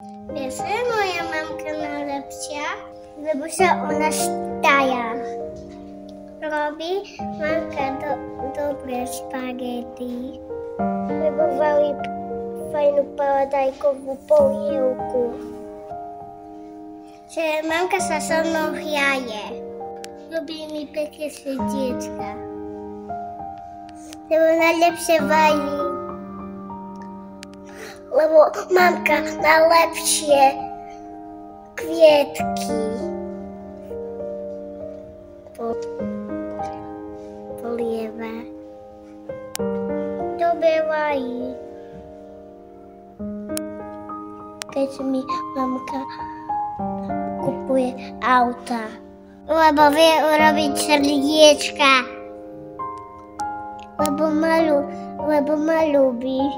Vieš, že moja mamka najlepšia? Lebo sa ona štaja. Robí mamka dobré špagety. Lebo varí fajnú paradajkovú polievku. Že mamka sa so mnou hraje. Robí mi pekné srdiečka. Lebo najlepšie varí. Lebo mamka najlepšie kvietky polieva. Dobre varí. Keď mi mamka kupuje auta. Lebo vie urobiť srdiečka. Lebo ma ľúbi. Lebo ma ľúbi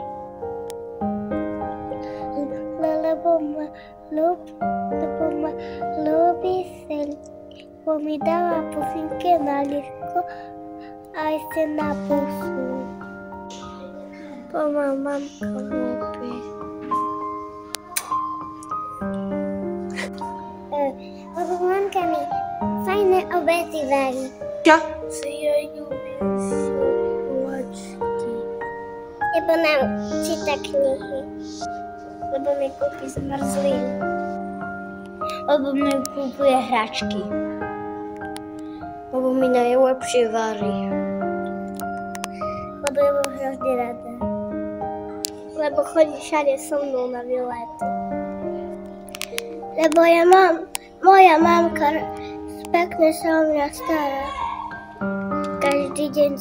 lebo mi dáva pusinke na líško a ešte na pusu. Ma mamka ľúbi. Lebo mamka mi fajné obedy varí. Čo? Si ja ľúbim šokolačky. Lebo nám číta knihy. Lebo mi kúpi zmrzlinu. Lebo mi kúpuje hračky. Lebo mi najlepšie varí. Lebo ju mám hrozne rada. Lebo chodí všade so mnou na výlety. Lebo moja mamka pekne sa o mňa stará. Každý deň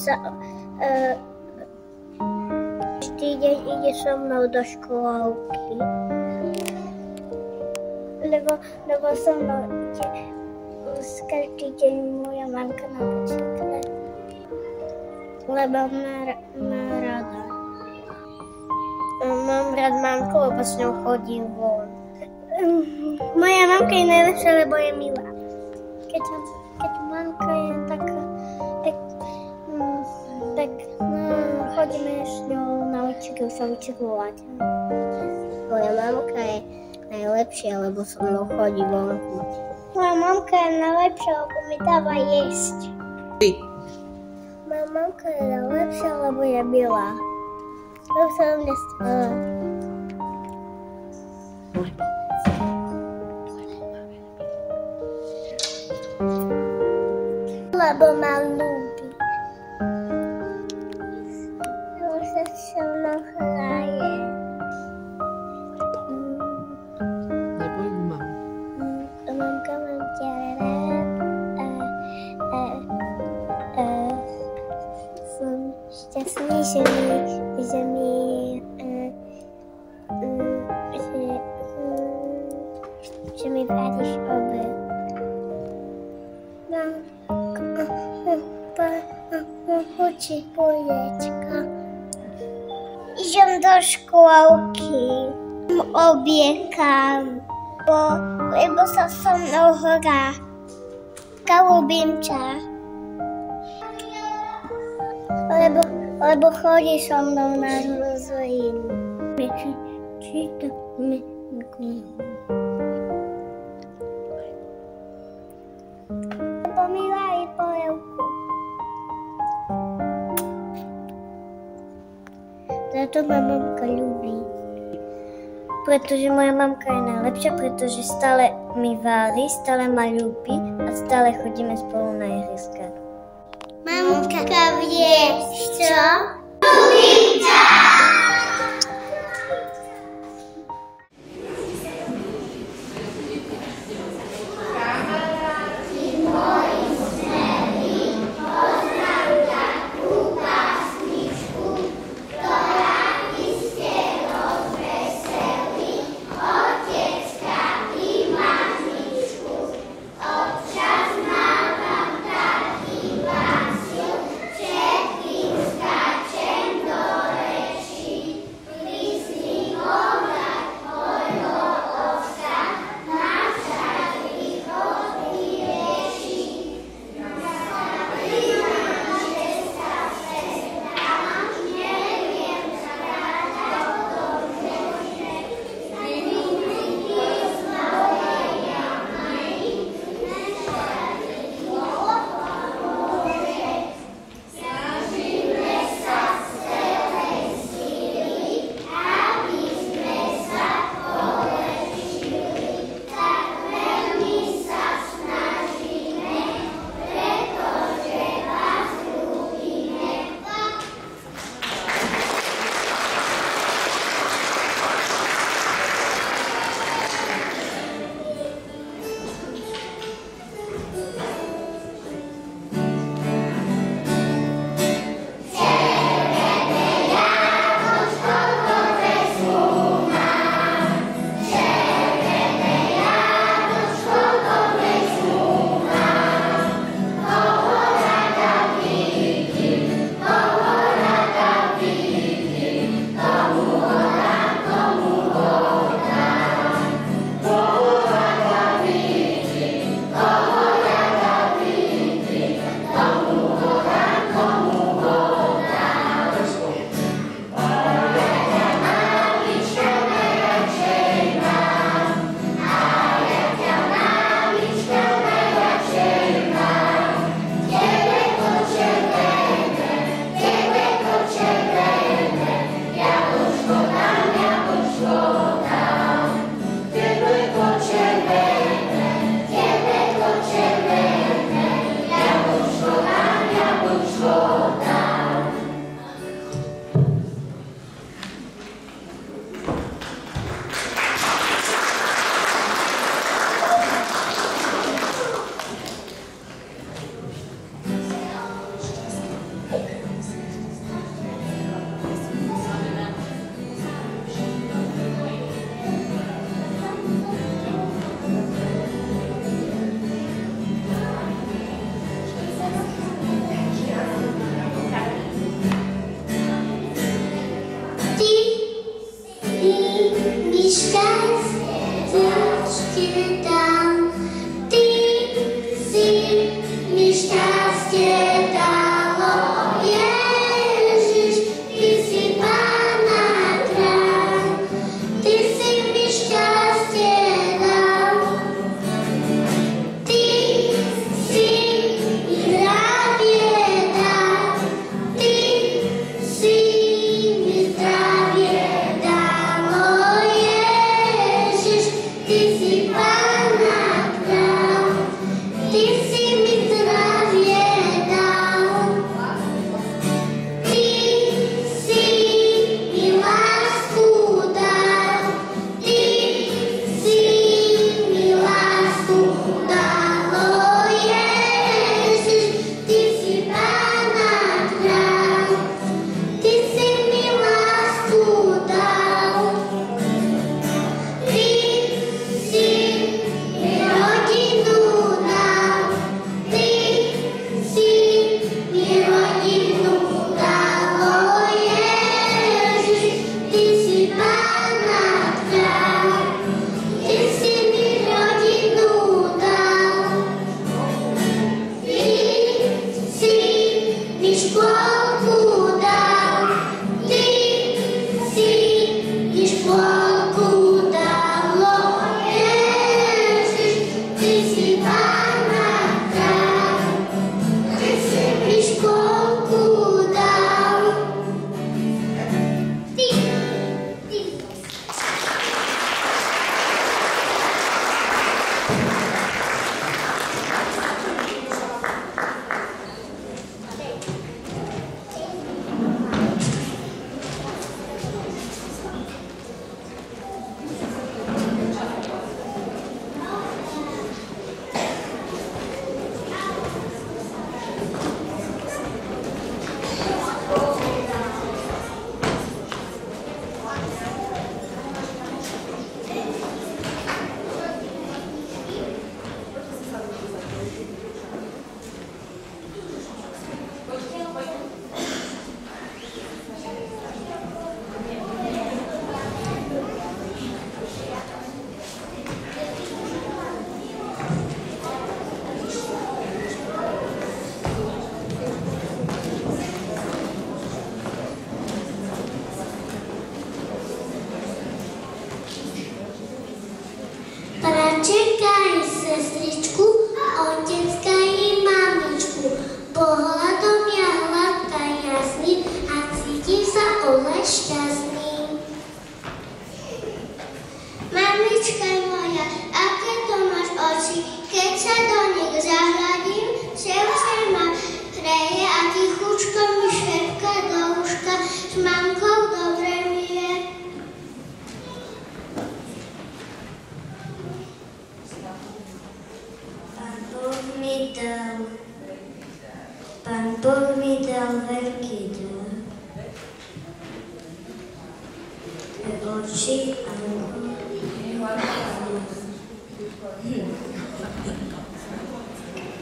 ide so mnou do škôlky. Lebo so mnou ide každý deň moja mamka na bicykle. Lebo má rada. Mám rád mamku, lebo s ňou chodím von. Moja mamka je najlepšia, lebo je milá. Keď mamka je taká chodíme s ňou na učiku sa učichovať. Moja mamka je najlepšia, lebo so mnou chodí vonku. Moja mamka je najlepšia, lebo mi dáva jesť. Moja mamka je najlepšia, lebo je milá. Lebo sa o mňa stará. Lebo ma ľúbi. Lebo sa so mnou hraje. Lebo ju mám. Mamka, mám ťa rád. Som šťastný, že mi vrátiš obed. Chuči poliečka. Idem do škôlky. Obiekam. Lebo sa so mnou hrá. Ľúbim ťa. Lebo chodí so mnou na zlozinu. Číta mi knihu. Lebo mi varí polievku. Preto ma mamka ľúbi. Pretože moja mamka je najlepšia, pretože stále mi varí, stále ma ľúbi a stále chodíme spolu na ihriska. Mamka, vieš čo? Ľúbim ťa!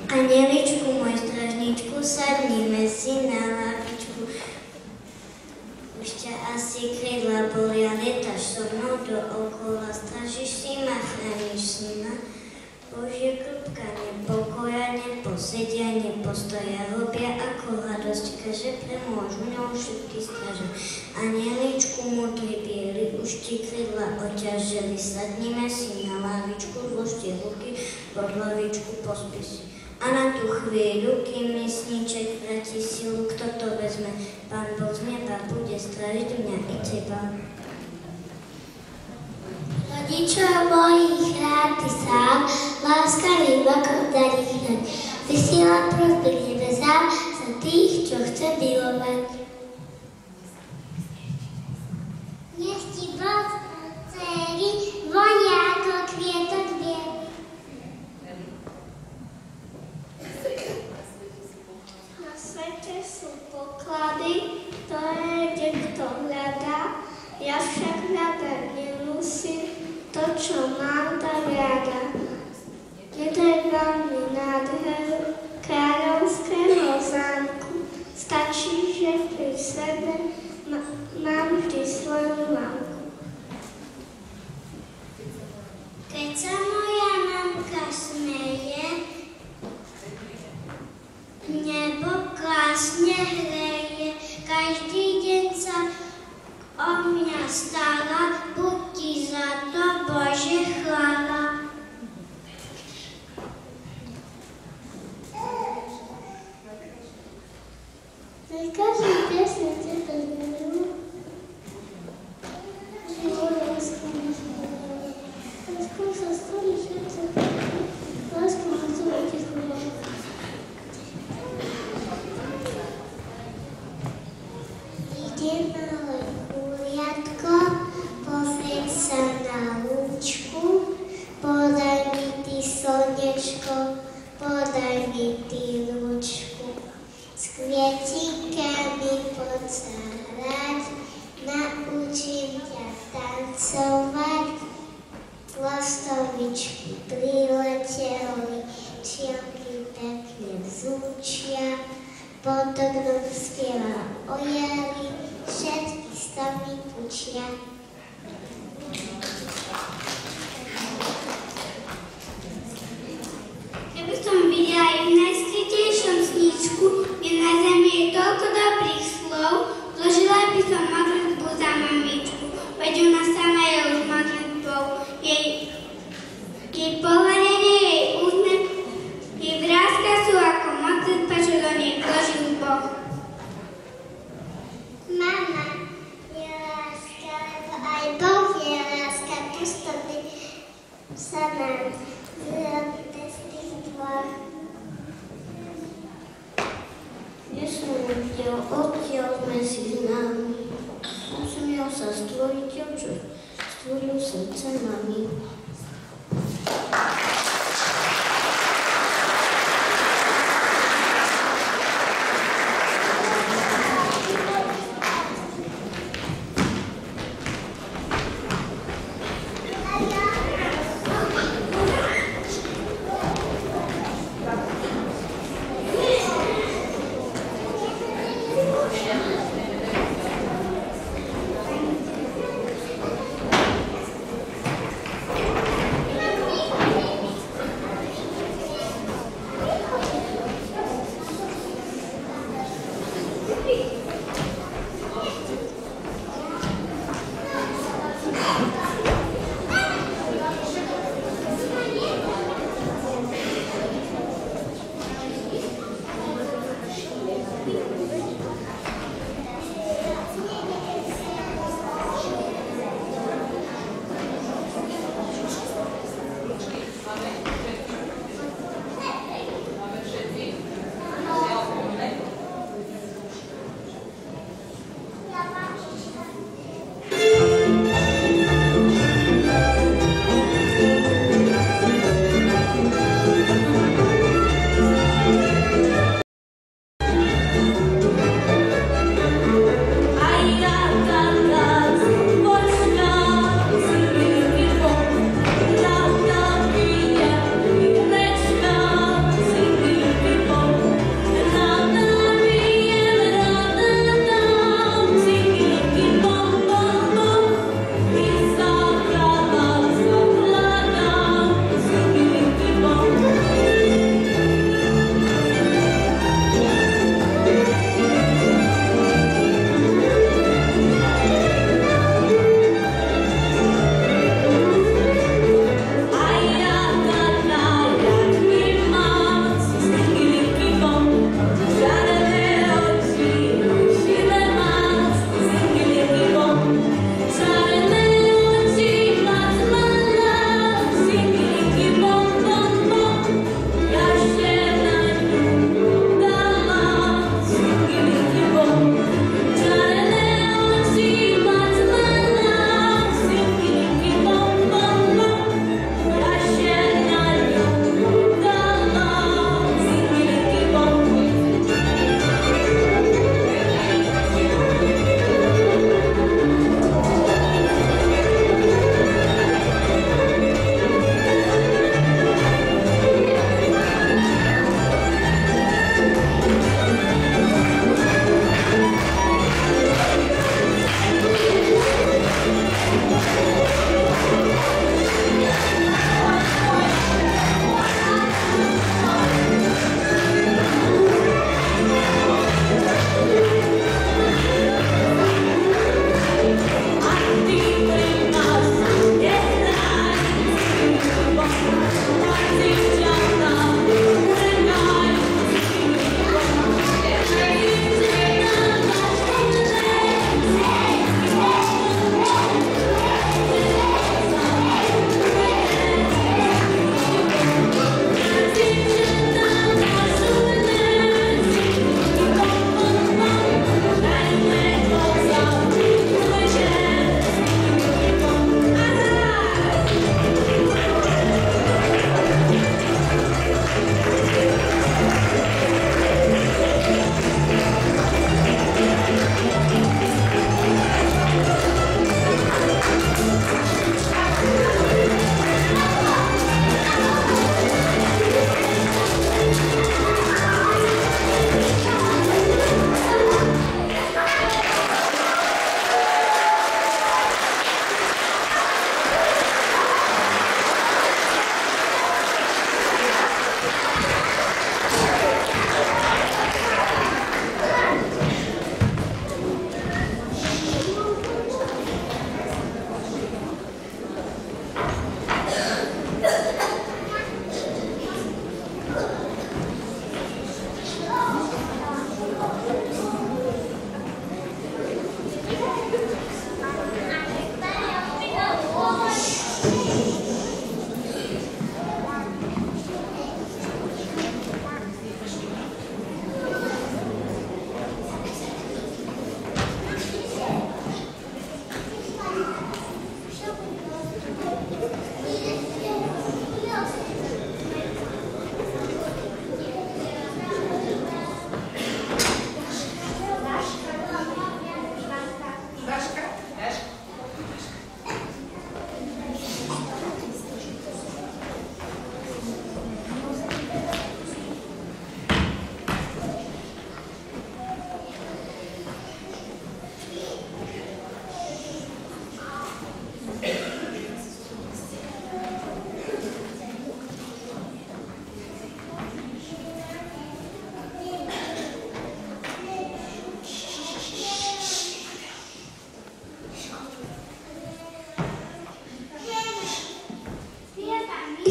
Anieličku, môj strážničku, sadnime si na lavičku. Už ťa asi krídla bolia, lietaš so mnou dookola, strážiš si ma, chrániš si ma. Božie kľúbka nepokoja, neposedia, nepostoja, robia ako hladosť, že premôžu ňou všetky stráže. Anieličku, múdry biely, už ti krídla oťažili, sadnime si na lavičku, zložte ruky, pod lavičku pospí si. A na tú chvíľu, kým mysníček vráti silu, kto to vezme? Pán Boh z neba bude strážiť mňa i teba. Rodičov mojich rád ty sám, láskavým okom darí hnať. Vysiela prosby k nebesám za tých, čo chce milovať. Nech ti Boh dcery vonia ako kvietok biely. Na svete sú poklady, ktoré niekto hľadá, ja však hľadať nemusím to, čo mám tak rada. Netreba mi nádheru kráľovského zámku, stačí, že pri sebe mám vždy svoju mamku. Keď sa moja mamka smeje, nebo krásne hreje, každý deň sa o mňa stará, buď ti za to Bože chvála. Každý piesne tebe zmeru, že moja láska ma zmeru. Láskou sa stane všetko, láskou ma celé ti chová. Ide malé kuliatko, pozrieť sa na lúčku, podaj mi ty slnečko, podaj mi ty lúčku. S kvietinkami poď sa hrať, naučím ťa tancovať. Lastovičky prileteli, čielky pekne vzúčia, pod oknom spieva o jari, všetky stromy pučia. Keby som videla aj v najskrytejšom sníčku, kde na zemi je toľko dobrých slov, zložila by som modlitbu za mamičku, veď ona sama je už modlitbou. Jej pohľadenie, jej úsmev, jej vrázka sú ako modlitba, čo do nej vložil Boh. Mama je láska, lebo aj Boh je láska, pustoty sa nám zrobte z tých dvoch. Dnes som uvidel, odtiaľ sme si známi. Usmiel sa stvoriteľ, čo stvoril srdce mami.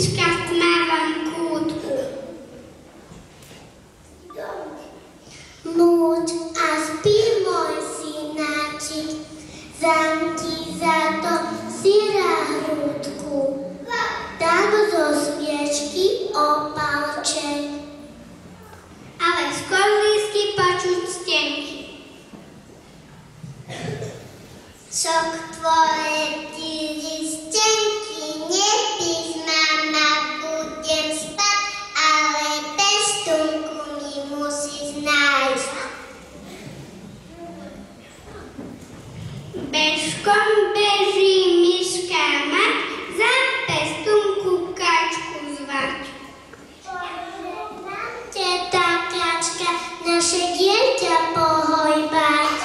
myška v tmavom kútku. Lúč a spí môj synáčik, dám ti za to syra hrúdku. Dám zo sviečky opalček, Ale z kolísky počuť stenky. Sok tvoje stenky nepíš, mama, budem spať, ale pestunku mi musíš nájsť. Bežkom beží myška mať, za pestunku kačku zvať. Teta kačka, naše dieťa pohojbať.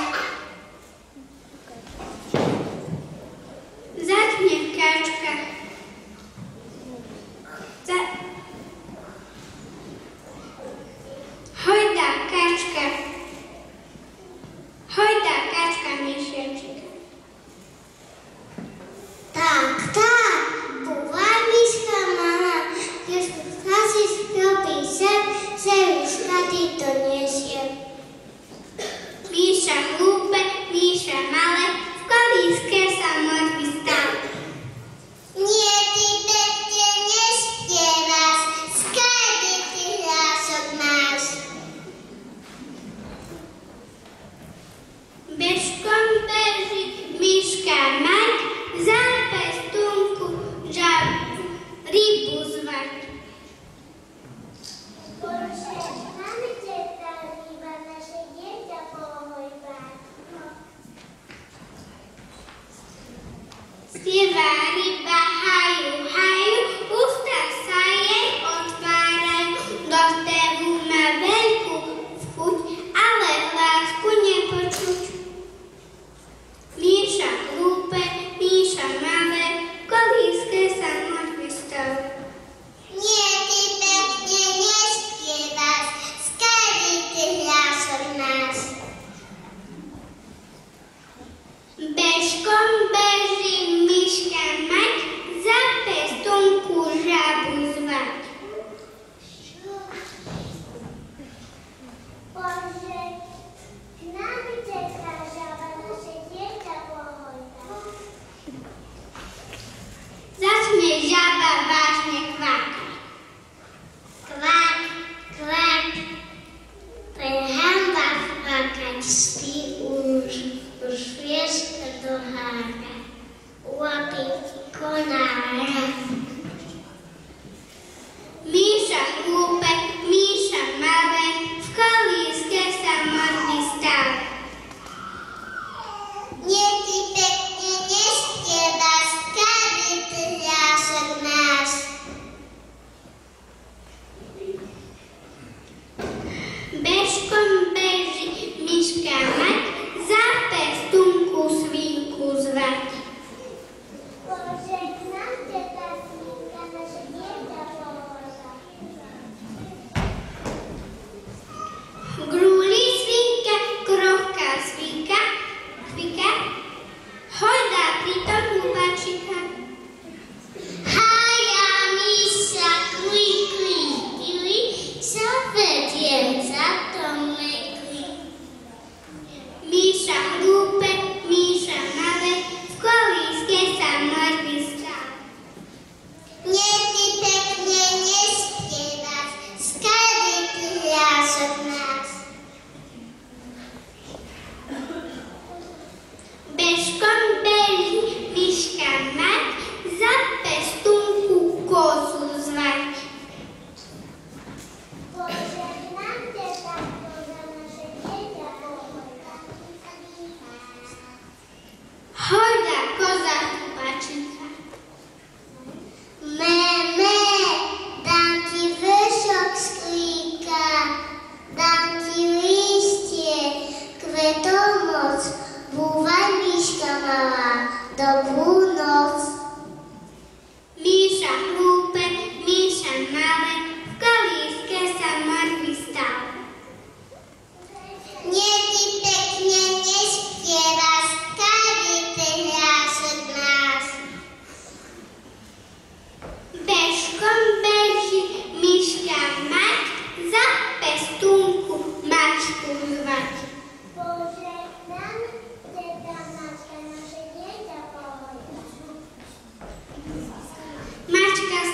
Zatne kačka. Hojda kačka. Hojda kačka myšiečka. Tak, búvaj myška mama, keď hlasíš robí sem už tady to nesie. Míša hlúpe, Míša malé, v kolíske sa mŕtvy stal. Nie, ty pekne nespievaš, skady ty hlások máš. Bežkom beží myška mať, za pestunku rybu zvať. Bože, máme teta ryba, naše dieťa pohojbať. Spieva ryba haju, haju, ústa sa jej otvárajú, do spevu má veľkú chuť, ale lásku nepočuť. Míša hlúpe, Míša malé, v kolíske sa mŕtvy stal. Nie, ty pekne nespievaš, skady ty hlások máš. Bežkom beží myška mať, za pestunku žabu zvať. Bože, k nami teta žaba, naše dieťa pohojbať. Začne žaba vážne kvakať. Kvak, kvak, to je hanba kvakať, spí už vieš do hára, uapí konára. Míša hlúpe, Míša malé, v kolíske sa mŕtvy stal. Nie, ty pekne nespievaš, skady ty hlások máš.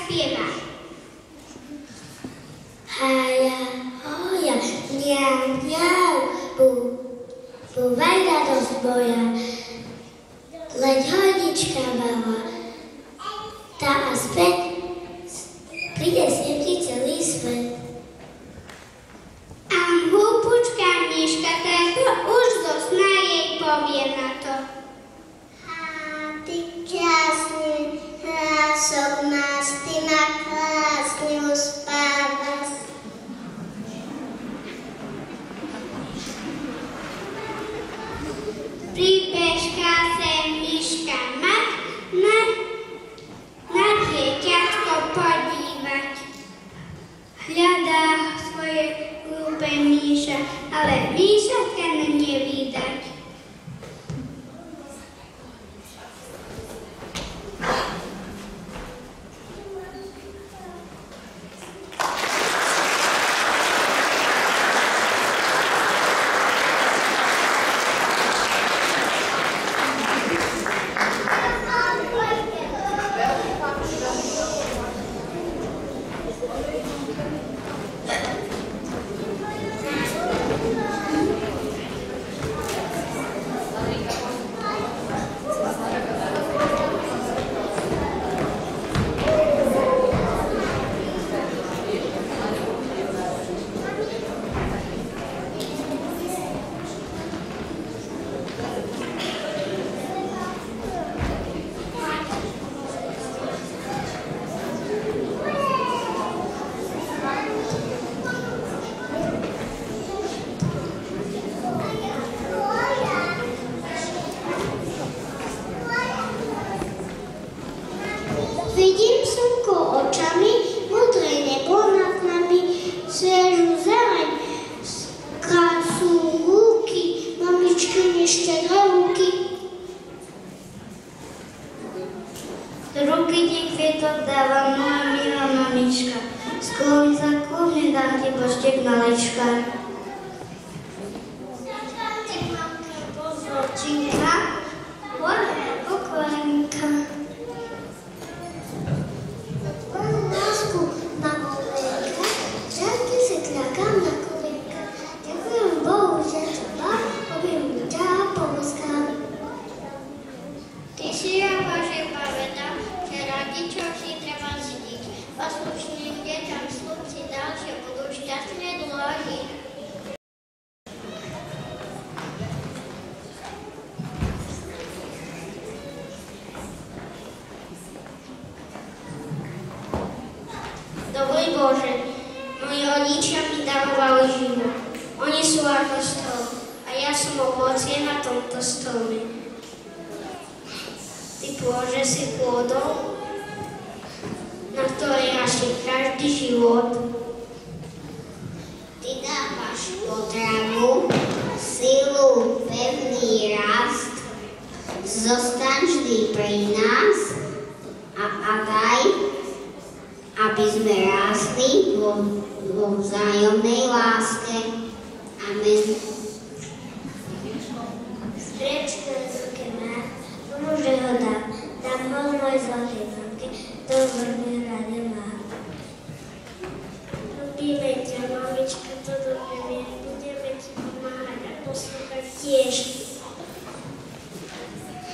spieva. Haja, hoja, mňau, mňau, búvaj radosť moja, leď hojnička malá, tá a späť, príde sem ti celý svet. A húpučka mníška táto už zo sna jej povie na to. A ty krásny hlások máš, ty ma krásne uspávaš. Pribežka sem myška mat na dieťatko podívať. Hľadá svoje ľúbe Míša, ale Míšatka nevídať. Vidím slnko očami, modré nebo nad nami, svežú zeleň, krásu lúky, mamičky neštedré lúky. Ruky ti kvietok dáva moja milá mamička, skôr za kľúne dám ti božtek malečka. Ty mamka pozorčinka, moja pokojnka. Lásku na olenka, žarky si tľakám na kolenka. Ďakujem Bohu, že ťa mám, objem ťa a pomoskám. Ty si ja Bože povedal, že rodičov si treba ctiť. Poslušným deťom slúb si dal, že budú šťastné dlhožiť. Dobrý Bože, moji rodičia mi darovali život. Oni sú ako strom a ja som ovocie na tomto strome. Ty Bože si plodom, na ktorej rastie každý život. Ty dávaš potravu, silu, pevný rast, zostaň vždy pri nás a daj, aby sme rástli vo vzájomnej láske. Amen. Spriečka v ruke má, pomôže ho dám ho môj zlatej mamke, to veľmi rada má. Ľubíme ťa, mamička, to dobre vie, budeme ti pomáhať a poslúchať tiež.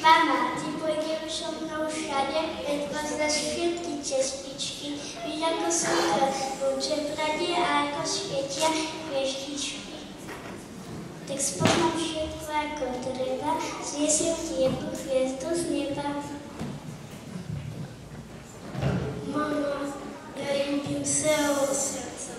Mama, ty pôjdeš so mnou všade, veď poznáš všetky cestičky. Víš, ako slnko lúče prade a ako svietia hviezdičky. Tak spoznám všetko ako treba, znesiem ti jednu hviezdu z neba. Mama, ja ľúbim celého srdca.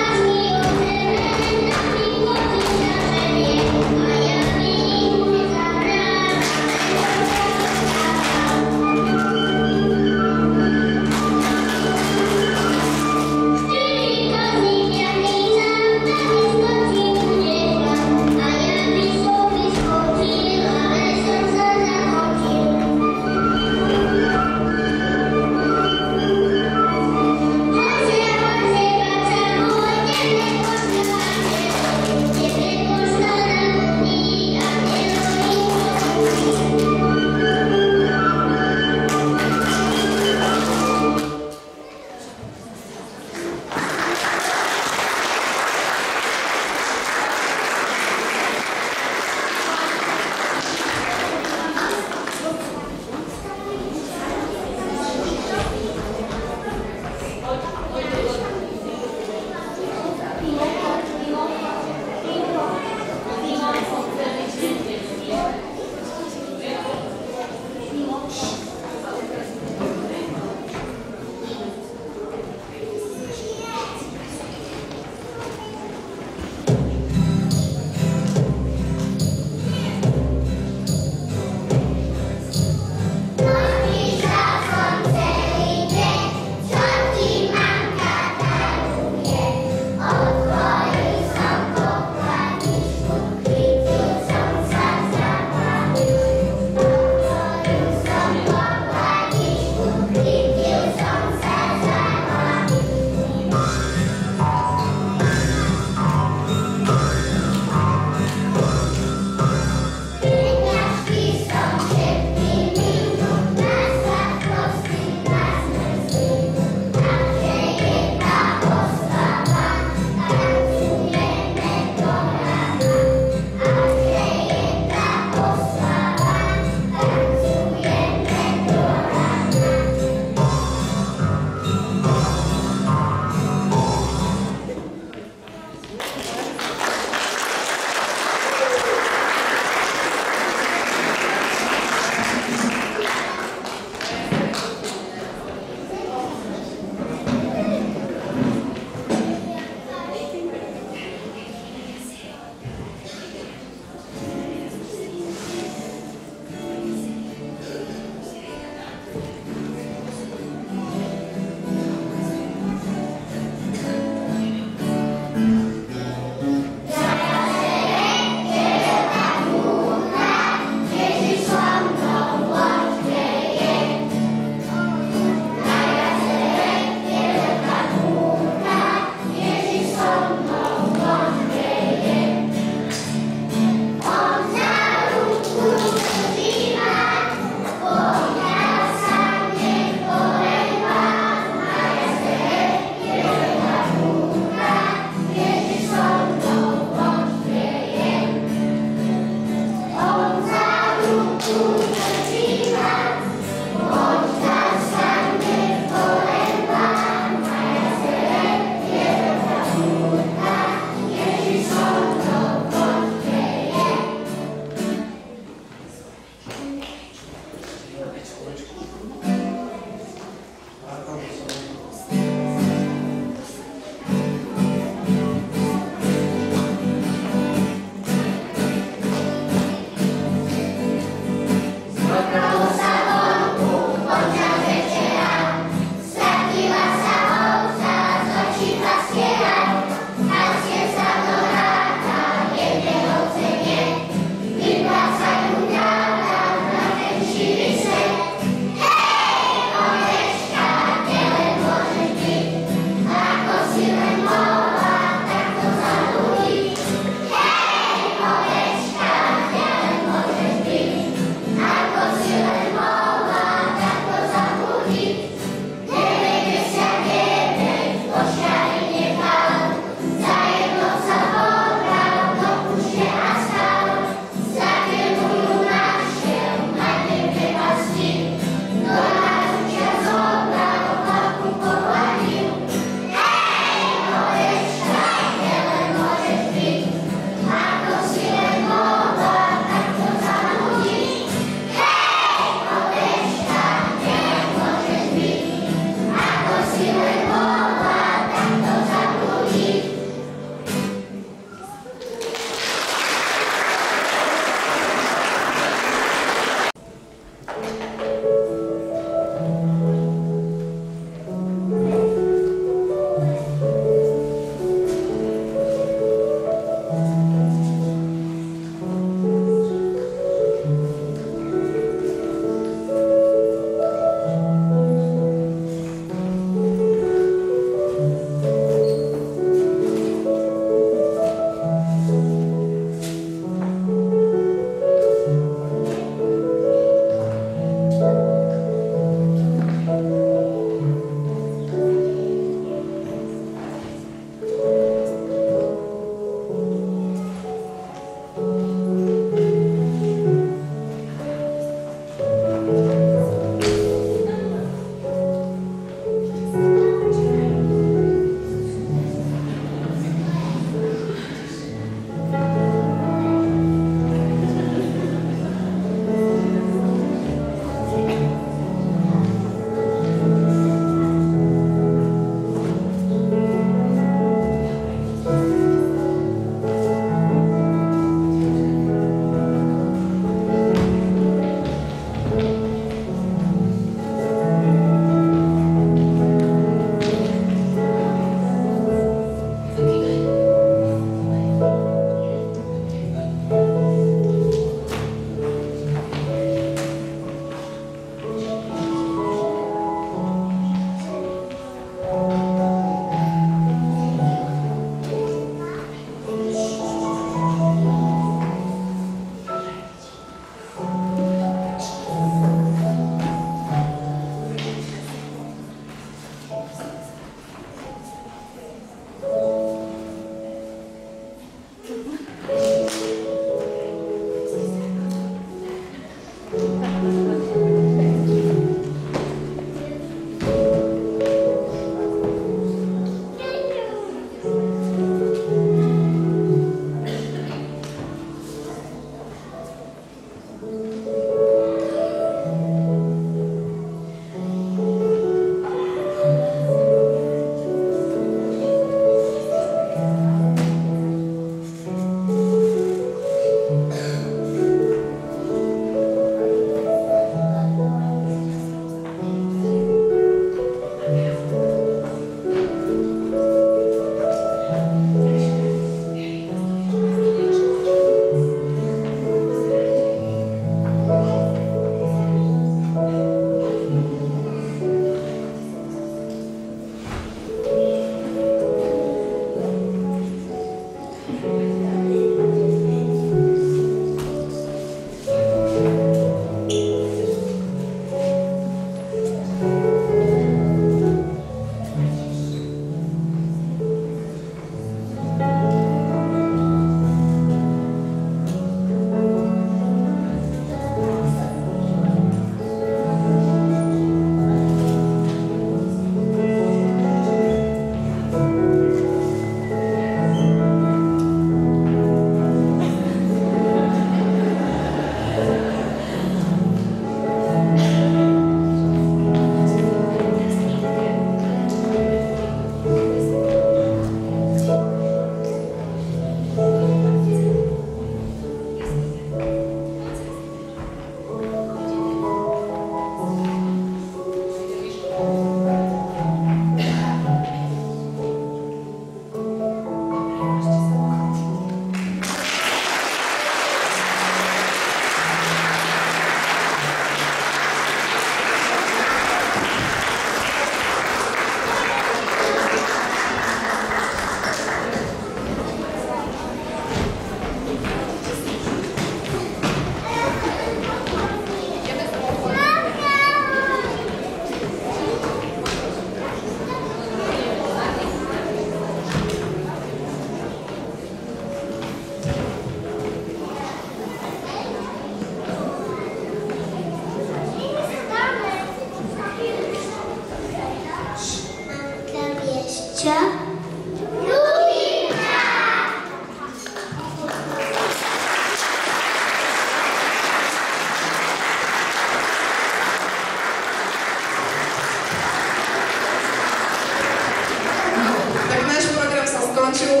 páčil,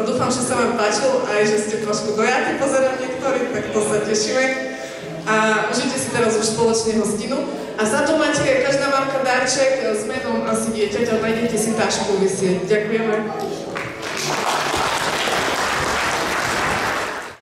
dúfam, že sa vám páčil, aj že ste trošku dojatí, pozerám niektorí, tak to sa tešíme. A užite si teraz už spoločne hostinu. A za to máte každá mamka darček s menom asi dieťaťa, nájdete si tašku vysieť. Ďakujeme.